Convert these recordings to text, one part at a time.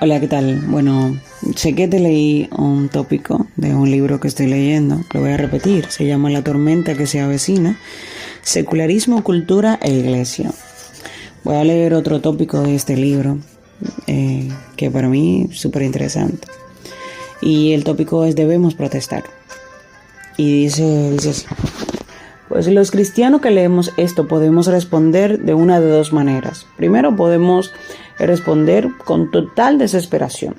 Hola, ¿qué tal? Bueno, sé que te leí un tópico de un libro que estoy leyendo, lo voy a repetir, se llama La tormenta que se avecina, secularismo, cultura e iglesia. Voy a leer otro tópico de este libro, que para mí es súper interesante. Y el tópico es debemos protestar. Y dice así. Pues los cristianos que leemos esto podemos responder de una de dos maneras. Primero podemos responder con total desesperación,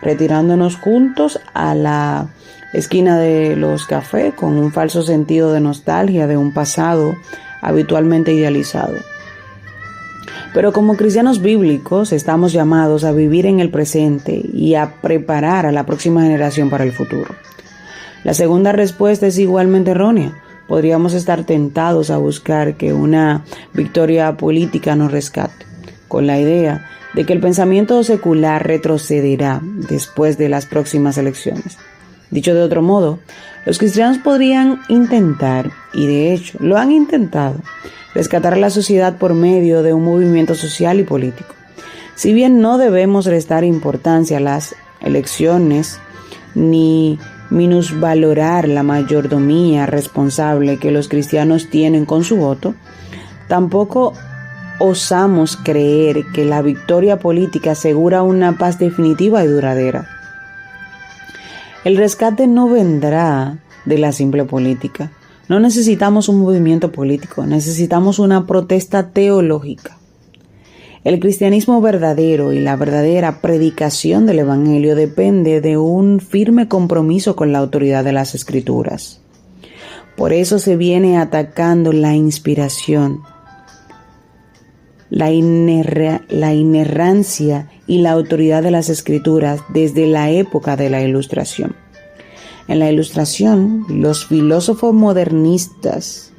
retirándonos juntos a la esquina de los cafés con un falso sentido de nostalgia de un pasado habitualmente idealizado. Pero como cristianos bíblicos estamos llamados a vivir en el presente y a preparar a la próxima generación para el futuro. La segunda respuesta es igualmente errónea. Podríamos estar tentados a buscar que una victoria política nos rescate, con la idea de que el pensamiento secular retrocederá después de las próximas elecciones. Dicho de otro modo, los cristianos podrían intentar, y de hecho lo han intentado, rescatar a la sociedad por medio de un movimiento social y político. Si bien no debemos restar importancia a las elecciones ni minusvalorar la mayordomía responsable que los cristianos tienen con su voto, tampoco osamos creer que la victoria política asegura una paz definitiva y duradera. El rescate no vendrá de la simple política. No necesitamos un movimiento político, necesitamos una protesta teológica. El cristianismo verdadero y la verdadera predicación del Evangelio depende de un firme compromiso con la autoridad de las Escrituras. Por eso se viene atacando la inspiración, la inerrancia y la autoridad de las Escrituras desde la época de la Ilustración. En la Ilustración, los filósofos modernistas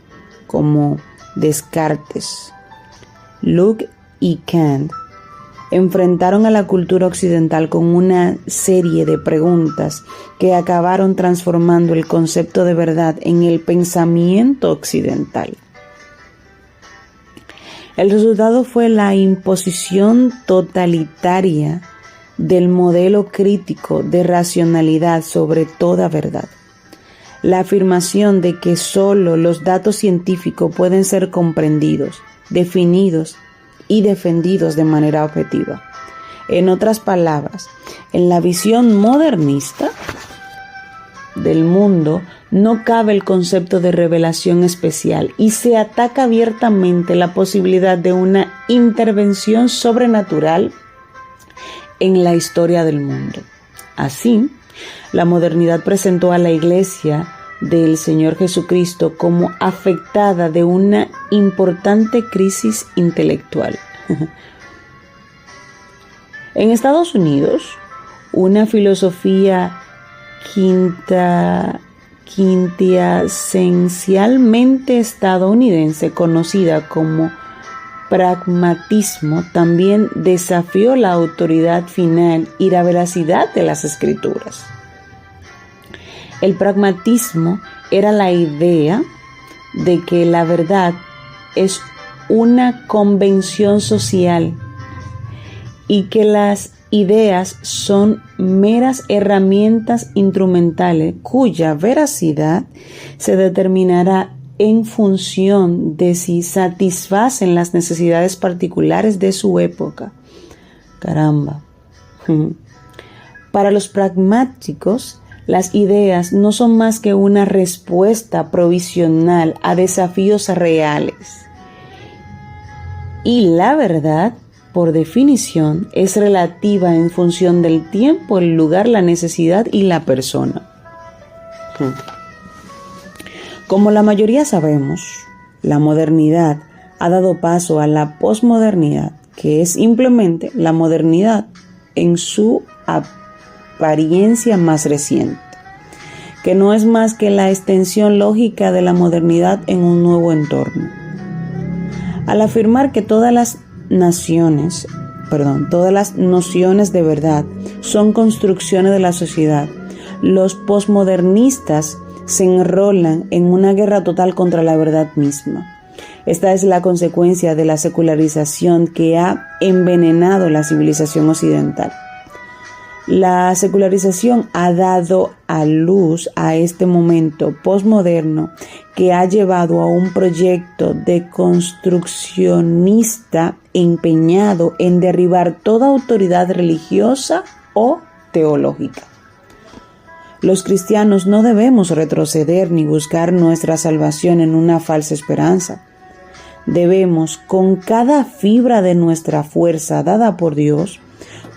como Descartes, Locke y Kant enfrentaron a la cultura occidental con una serie de preguntas que acabaron transformando el concepto de verdad en el pensamiento occidental. El resultado fue la imposición totalitaria del modelo crítico de racionalidad sobre toda verdad. La afirmación de que solo los datos científicos pueden ser comprendidos, definidos y defendidos de manera objetiva. En otras palabras, en la visión modernista del mundo no cabe el concepto de revelación especial y se ataca abiertamente la posibilidad de una intervención sobrenatural en la historia del mundo. Así, la modernidad presentó a la Iglesia del Señor Jesucristo como afectada de una importante crisis intelectual. En Estados Unidos, una filosofía quintesencialmente estadounidense conocida como pragmatismo también desafió la autoridad final y la veracidad de las Escrituras. El pragmatismo era la idea de que la verdad es una convención social y que las ideas son meras herramientas instrumentales cuya veracidad se determinará en función de si satisfacen las necesidades particulares de su época. Caramba. Para los pragmáticos, las ideas no son más que una respuesta provisional a desafíos reales. Y la verdad, por definición, es relativa en función del tiempo, el lugar, la necesidad y la persona. Como la mayoría sabemos, la modernidad ha dado paso a la posmodernidad, que es simplemente la modernidad en su apariencia más reciente, que no es más que la extensión lógica de la modernidad en un nuevo entorno. Al afirmar que todas las nociones de verdad son construcciones de la sociedad, los posmodernistas se enrolan en una guerra total contra la verdad misma. Esta es la consecuencia de la secularización que ha envenenado la civilización occidental. La secularización ha dado a luz a este momento posmoderno que ha llevado a un proyecto deconstruccionista empeñado en derribar toda autoridad religiosa o teológica. Los cristianos no debemos retroceder ni buscar nuestra salvación en una falsa esperanza. Debemos, con cada fibra de nuestra fuerza dada por Dios,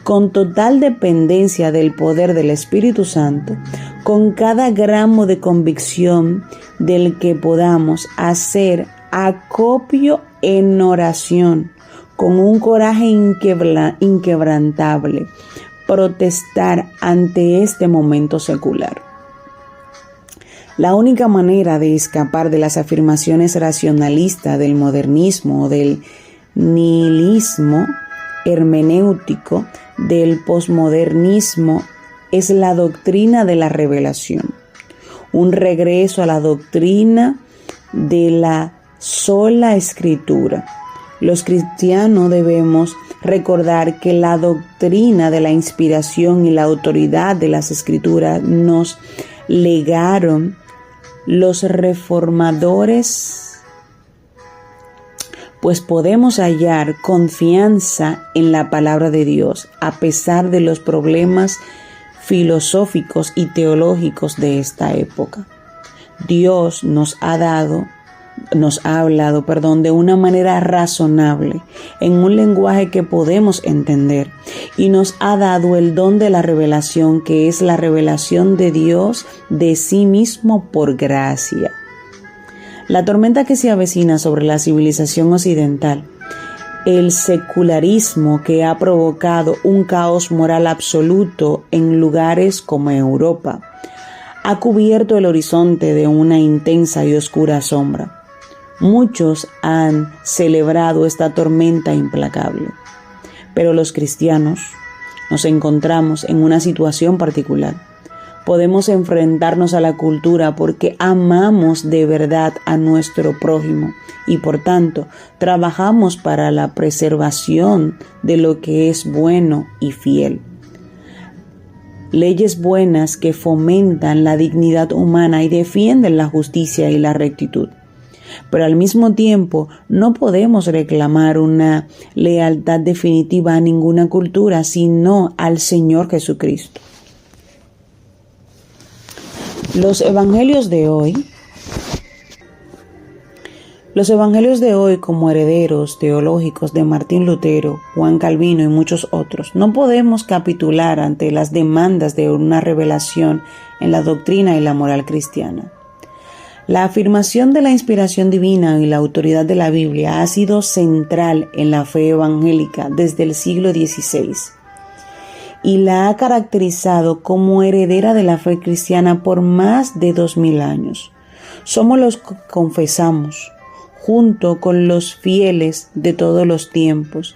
con total dependencia del poder del Espíritu Santo, con cada gramo de convicción del que podamos hacer acopio en oración, con un coraje inquebrantable, protestar ante este momento secular. La única manera de escapar de las afirmaciones racionalistas del modernismo o del nihilismo hermenéutico del posmodernismo es la doctrina de la revelación, un regreso a la doctrina de la sola escritura. Los cristianos debemos recordar que la doctrina de la inspiración y la autoridad de las escrituras nos legaron los reformadores, pues podemos hallar confianza en la palabra de Dios a pesar de los problemas filosóficos y teológicos de esta época. Dios nos ha hablado de una manera razonable, en un lenguaje que podemos entender, y nos ha dado el don de la revelación, que es la revelación de Dios de sí mismo por gracia. La tormenta que se avecina sobre la civilización occidental, el secularismo que ha provocado un caos moral absoluto en lugares como Europa, ha cubierto el horizonte de una intensa y oscura sombra. Muchos han celebrado esta tormenta implacable, pero los cristianos nos encontramos en una situación particular. Podemos enfrentarnos a la cultura porque amamos de verdad a nuestro prójimo y por tanto trabajamos para la preservación de lo que es bueno y fiel. Leyes buenas que fomentan la dignidad humana y defienden la justicia y la rectitud. Pero al mismo tiempo no podemos reclamar una lealtad definitiva a ninguna cultura, sino al Señor Jesucristo. Los evangelios de hoy, como herederos teológicos de Martín Lutero, Juan Calvino y muchos otros, no podemos capitular ante las demandas de una revelación en la doctrina y la moral cristiana. La afirmación de la inspiración divina y la autoridad de la Biblia ha sido central en la fe evangélica desde el siglo XVI. Y la ha caracterizado como heredera de la fe cristiana por más de 2000 años. Somos los que confesamos, junto con los fieles de todos los tiempos,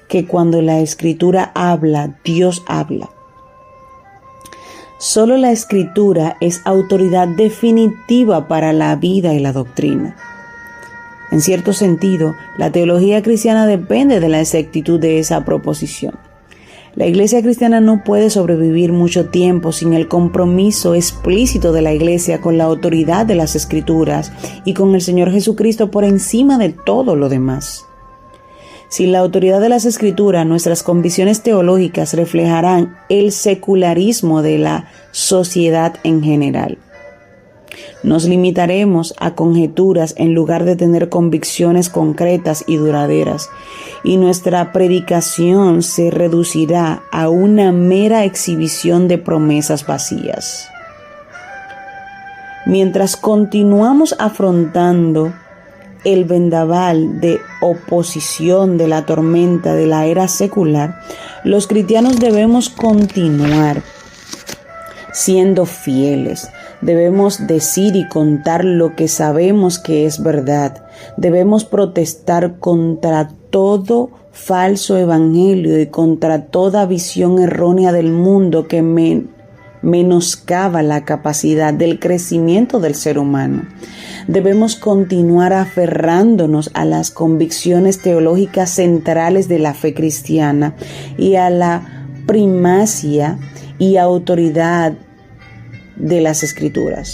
que cuando la Escritura habla, Dios habla. Solo la Escritura es autoridad definitiva para la vida y la doctrina. En cierto sentido, la teología cristiana depende de la exactitud de esa proposición. La Iglesia cristiana no puede sobrevivir mucho tiempo sin el compromiso explícito de la Iglesia con la autoridad de las Escrituras y con el Señor Jesucristo por encima de todo lo demás. Sin la autoridad de las Escrituras, nuestras convicciones teológicas reflejarán el secularismo de la sociedad en general. Nos limitaremos a conjeturas en lugar de tener convicciones concretas y duraderas, y nuestra predicación se reducirá a una mera exhibición de promesas vacías. Mientras continuamos afrontando el vendaval de oposición de la tormenta de la era secular, los cristianos debemos continuar siendo fieles. Debemos decir y contar lo que sabemos que es verdad. Debemos protestar contra todo falso evangelio y contra toda visión errónea del mundo que menoscaba la capacidad del crecimiento del ser humano. Debemos continuar aferrándonos a las convicciones teológicas centrales de la fe cristiana y a la primacia y autoridad de las Escrituras.